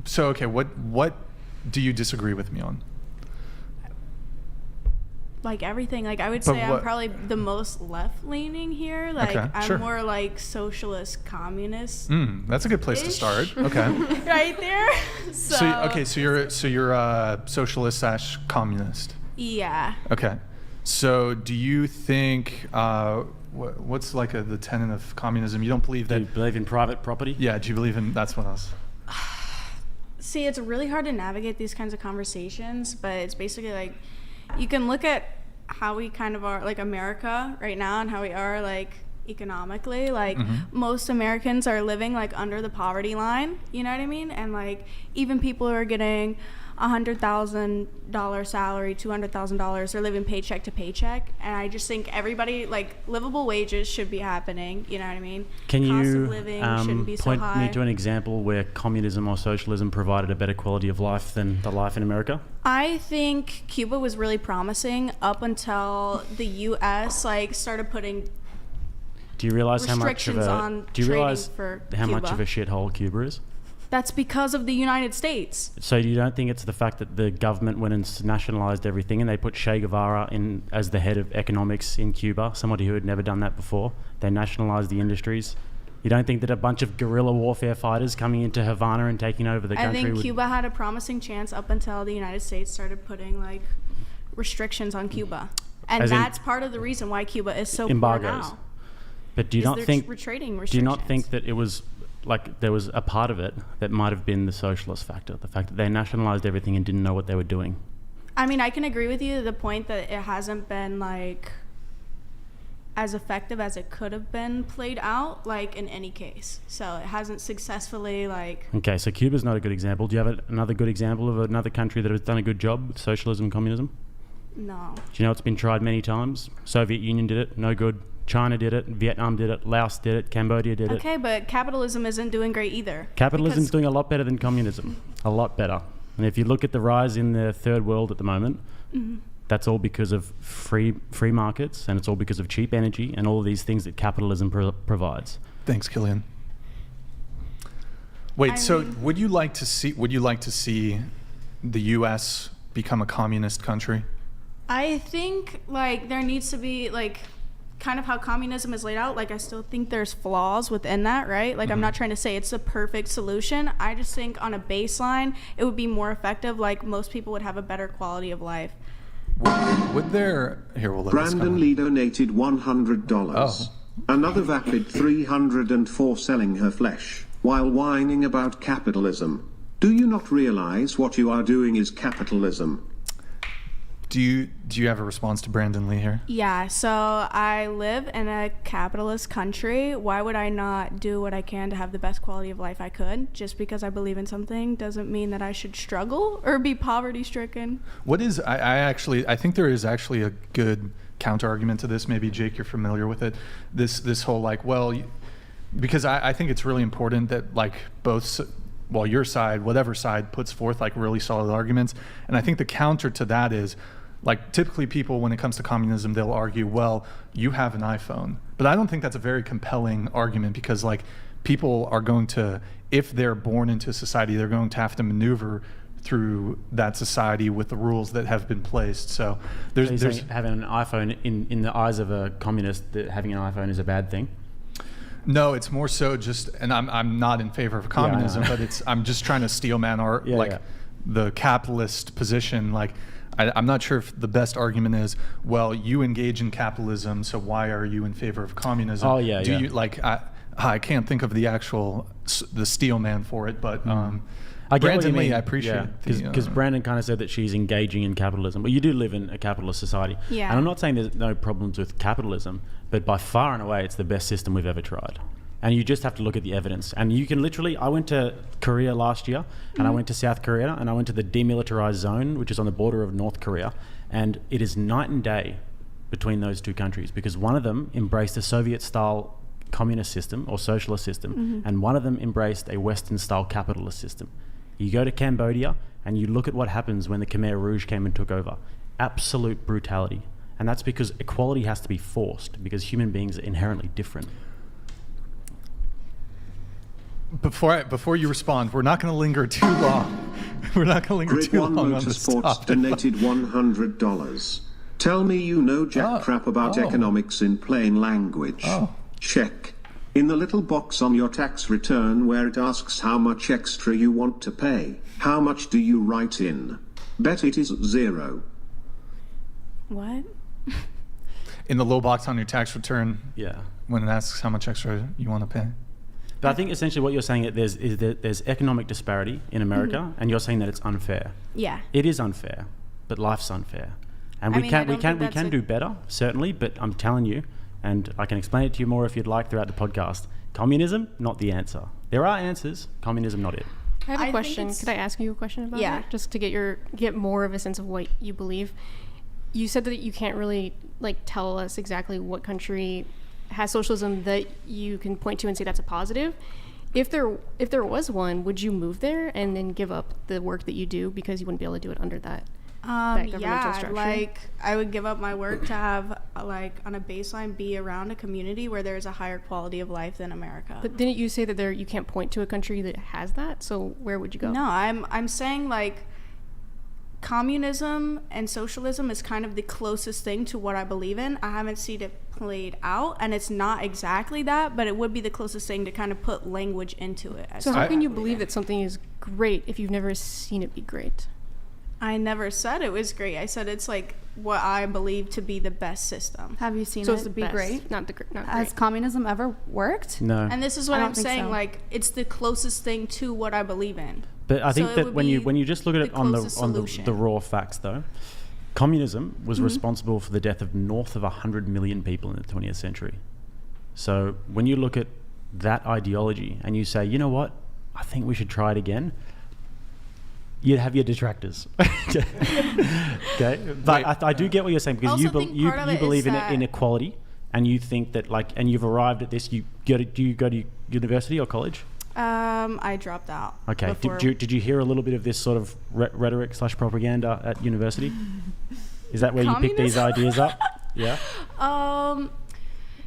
So okay, what do you disagree with me on? Like everything. Like I would say I'm probably the most left-leaning here. Like I'm more like socialist, communist. That's a good place to start. Okay. Right there. So you're socialist / communist. Yeah. Okay. So do you think what's like the tenet of communism? You don't believe that? Do you believe in private property? Yeah. Do you believe in? That's what else. See, it's really hard to navigate these kinds of conversations, but it's basically like you can look at how we kind of are, like America right now, and how we are like economically. Like most Americans are living like under the poverty line, you know what I mean? And like even people who are getting $100,000 salary, $200,000, they're living paycheck to paycheck. And I just think everybody, like, livable wages should be happening, you know what I mean? Can Cost you of living shouldn't be so high. Point me to an example where communism or socialism provided a better quality of life than the life in America? I think Cuba was really promising up until the U.S. like started putting Do you realize how much of a shithole Cuba is? That's because of the United States. So you don't think it's the fact that the government went and nationalized everything and they put Che Guevara in as the head of economics in Cuba, somebody who had never done that before? They nationalized the industries. You don't think that a bunch of guerrilla warfare fighters coming into Havana and taking over the country I think Cuba had a promising chance up until the United States started putting like restrictions on Cuba. And that's part of the reason why Cuba is so poor now. But do you not think trading restrictions? Do you not think that it was like there was a part of it that might have been the socialist factor, the fact that they nationalized everything and didn't know what they were doing? I mean, I can agree with you to the point that it hasn't been like as effective as it could have been played out, like in any case. So it hasn't successfully like... Okay, so Cuba's not a good example. Do you have another good example of another country that has done a good job with socialism and communism? No. Do you know it's been tried many times? Soviet Union did it, no good. China did it, Vietnam did it, Laos did it, Cambodia did it. Okay, but capitalism isn't doing great either. Capitalism's doing a lot better than communism, a lot better. And if you look at the rise in the third world at the moment, that's all because of free markets, and it's all because of cheap energy and all of these things that capitalism provides. Thanks, Killian. Wait, would you like to see the U.S. become a communist country? I think like there needs to be like kind of how communism is laid out. Like I still think there's flaws within that, right? Like I'm not trying to say it's the perfect solution. I just think on a baseline it would be more effective. Like most people would have a better quality of life. Would there... Here, we'll let Brandon Lee donated $100. Oh. Another vapid 304 selling her flesh while whining about capitalism. Do you not realize what you are doing is capitalism? Do you have a response to Brandon Lee here? Yeah, so I live in a capitalist country. Why would I not do what I can to have the best quality of life I could? Just because I believe in something doesn't mean that I should struggle or be poverty stricken. What is I think there is actually a good counter argument to this. Maybe Jake, you're familiar with it. This whole like, well, because I think it's really important that like your side, whatever side, puts forth like really solid arguments. And I think the counter to that is, like typically people, when it comes to communism, they'll argue, well, you have an iPhone. But I don't think that's a very compelling argument, because like people are going to, if they're born into a society, they're going to have to maneuver through that society with the rules that have been placed. So there's having an iPhone in the eyes of a communist, that having an iPhone is a bad thing. No, it's more so just, and I'm not in favor of communism, but I'm just trying to steelman the capitalist position. Like, I'm not sure if the best argument is, well, you engage in capitalism, so why are you in favor of communism? Oh yeah. You like? I can't think of the steel man for it, but Brandon Lee, I appreciate it. Because Brandon kind of said that she's engaging in capitalism. But you do live in a capitalist society. Yeah. And I'm not saying there's no problems with capitalism, but by far and away, it's the best system we've ever tried. And you just have to look at the evidence. And you can literally, I went to Korea last year, and I went to South Korea, and I went to the demilitarized zone, which is on the border of North Korea. And it is night and day between those two countries, because one of them embraced a Soviet-style communist system or socialist system, and one of them embraced a Western-style capitalist system. You go to Cambodia, and you look at what happens when the Khmer Rouge came and took over. Absolute brutality. And that's because equality has to be forced, because human beings are inherently different. before you respond, we're not going to linger too long. We're not going to linger Grid too 1 long on this Motorsports topic. donated $100. Tell me you know jack crap about economics in plain language. Check. In the little box on your tax return where it asks how much extra you want to pay, how much do you write in? Bet it is 0. What? In the little box on your tax return, Yeah. when it asks how much extra you want to pay. But I think essentially what you're saying is that there's economic disparity in America, and you're saying that it's unfair. Yeah. It is unfair, but life's unfair, and I we mean, I can we don't can think we can that's do better, certainly. But I'm telling you, and I can explain it to you more if you'd like throughout the podcast. Communism, not the answer. There are answers. Communism, not it. I have I a think question. it's- Could I ask you a question about Yeah. it? Just to get more of a sense of what you believe. You said that you can't really tell us exactly what country has socialism that you can point to and say that's a positive. If there was one, would you move there and then give up the work that you do because you wouldn't be able to do it under that governmental Yeah, structure? like I would give up my work to have on a baseline be around a community where there's a higher quality of life than America. But didn't you say that you can't point to a country that has that? So where would you go? No, I'm saying communism and socialism is kind of the closest thing to what I believe in. I haven't seen it played out, and it's not exactly that, but it would be the closest thing to kind of put language into it. So how can you believe that something is great if you've never seen it be great? I never said it was great. I said it's what I believe to be the best system. Have you seen So it it's the be best, great? not Has great. communism ever worked? No. And this is what I I'm don't think saying, so. it's the closest thing to what I believe in. But I So think it that would when you be just look at it the on closest the solution. raw facts, though, communism was responsible for the death of north of 100 million people in the 20th century. So when you look at that ideology and you say, you know what, I think we should try it again, you'd have your detractors. Okay, but I do get what you're saying, because Also you think part of it believe is in that- inequality, and you think that and you've arrived at this. Do you go to university or college? I dropped out. Okay. before- Did you hear a little bit of this sort of rhetoric / propaganda at university? Is that where you pick these ideas up? Yeah.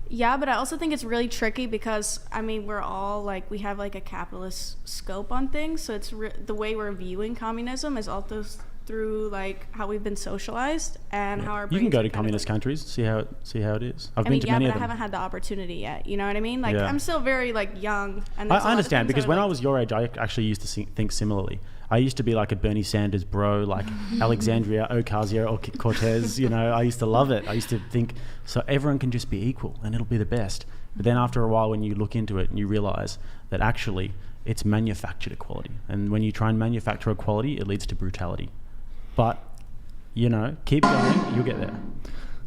Yeah, but I also think it's really tricky because we're all we have a capitalist scope on things, so it's the way we're viewing communism is also through how we've been socialized and how our You can brains go are to kind of, communist countries, see how it is. I've I been mean, to yeah, many but of I them. haven't had the opportunity yet. You know what I mean? Yeah. I'm still very young, and there's a lot I of understand, things because that when are, I was your age, I actually used to think similarly. I used to be like a Bernie Sanders bro, like Alexandria Ocasio-Cortez. I used to love it. I used to think, so everyone can just be equal and it'll be the best. But then after a while, when you look into it and you realize that actually it's manufactured equality, and when you try and manufacture equality, it leads to brutality. But keep going, you'll get there.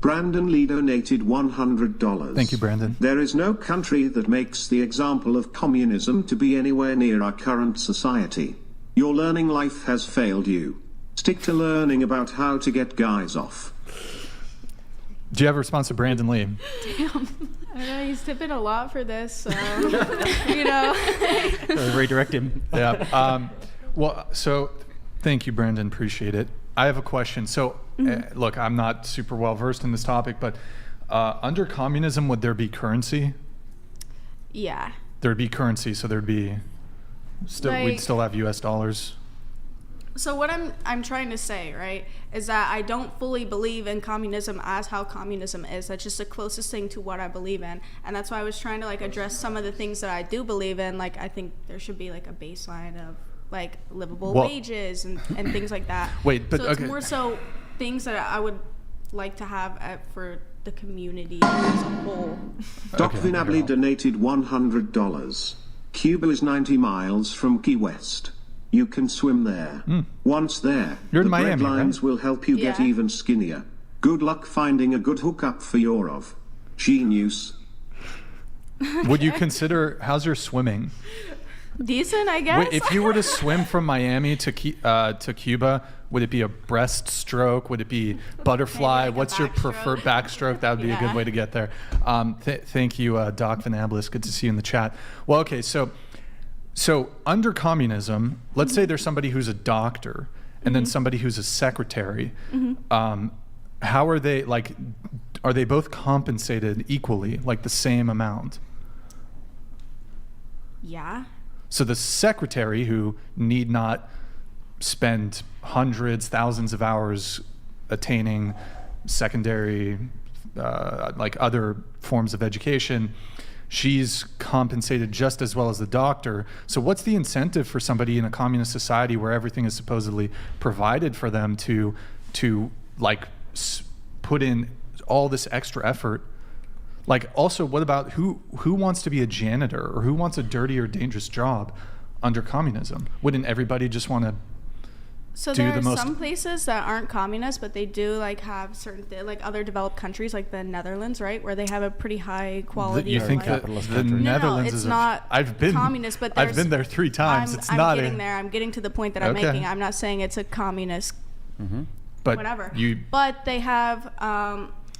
Brandon Lee donated $100. Thank you, Brandon. There is no country that makes the example of communism to be anywhere near our current society. Your learning life has failed you. Stick to learning about how to get guys off. Do you have a response to Brandon Lee? I don't know, he's tipping a lot for this, so Redirect him. Yeah. Well, so thank you, Brandon. Appreciate it. I have a question. So, look, I'm not super well versed in this topic, but under communism, would there be currency? Yeah. There'd be currency, so there'd be we'd still have U.S. dollars. So what I'm trying to say, right, is that I don't fully believe in communism as how communism is. That's just the closest thing to what I believe in, and that's why I was trying to address some of the things that I do believe in. I think there should be a baseline of livable wages and things like that. Wait, but so it's okay. more so things that I would like to have for the community as a whole. Doc Okay, Vinably okay. donated $100. Cuba is 90 miles from Key West. You can swim there. Once there, You're in the bread Miami, lines right? will help you get Yeah. even skinnier. Good luck finding a good hookup for your of. Genius. Would you consider, how's your swimming? Decent, I guess. Wait, if you were to swim from Miami to Cuba, would it be a breaststroke? Would it be butterfly? Maybe a What's your backstroke. preferred backstroke? That would be a good Yeah. way to get there. Thank you, Doc Vanablis. Good to see you in the chat. Well, okay, so under communism, let's say there's somebody who's a doctor and then somebody who's a secretary. How are they, are they both compensated equally, the same amount? Yeah. So the secretary, who need not spend hundreds, thousands of hours attaining secondary, like other forms of education, she's compensated just as well as the doctor. So what's the incentive for somebody in a communist society where everything is supposedly provided for them to like put in all this extra effort? Like, also, what about who wants to be a janitor, or who wants a dirty or dangerous job under communism? Wouldn't everybody just want to So do there the are most? some places that aren't communist, but they do like have certain like other developed countries like the Netherlands, right, where they have a pretty high quality. You of think life. that capitalist the country. No, Netherlands it's is not I've been communist, but I've been there 3 times. It's I'm not getting there. I'm getting to the point that I'm Okay. making. I'm not saying it's a communist, but whatever. you But they have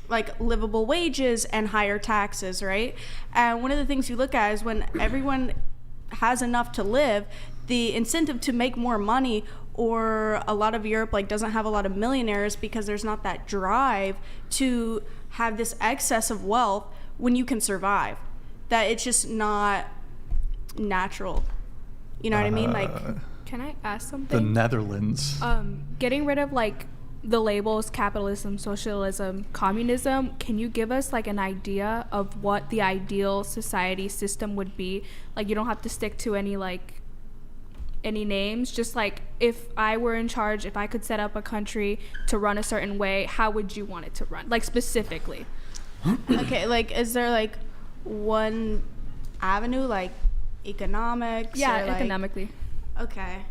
like livable wages and higher taxes, right? And one of the things you look at is when everyone has enough to live, the incentive to make more money, or a lot of Europe like doesn't have a lot of millionaires because there's not that drive to have this excess of wealth when you can survive. That it's just not natural. You know what I mean? Like, Can I ask the something? Netherlands. Getting rid of like the labels capitalism, socialism, communism, can you give us like an idea of what the ideal society system would be? Like, you don't have to stick to any names, just like if I were in charge, if I could set up a country to run a certain way, how would you want it to run? Like, specifically. okay, like is there like one avenue, like economics? Yeah, or, like, economically. Okay.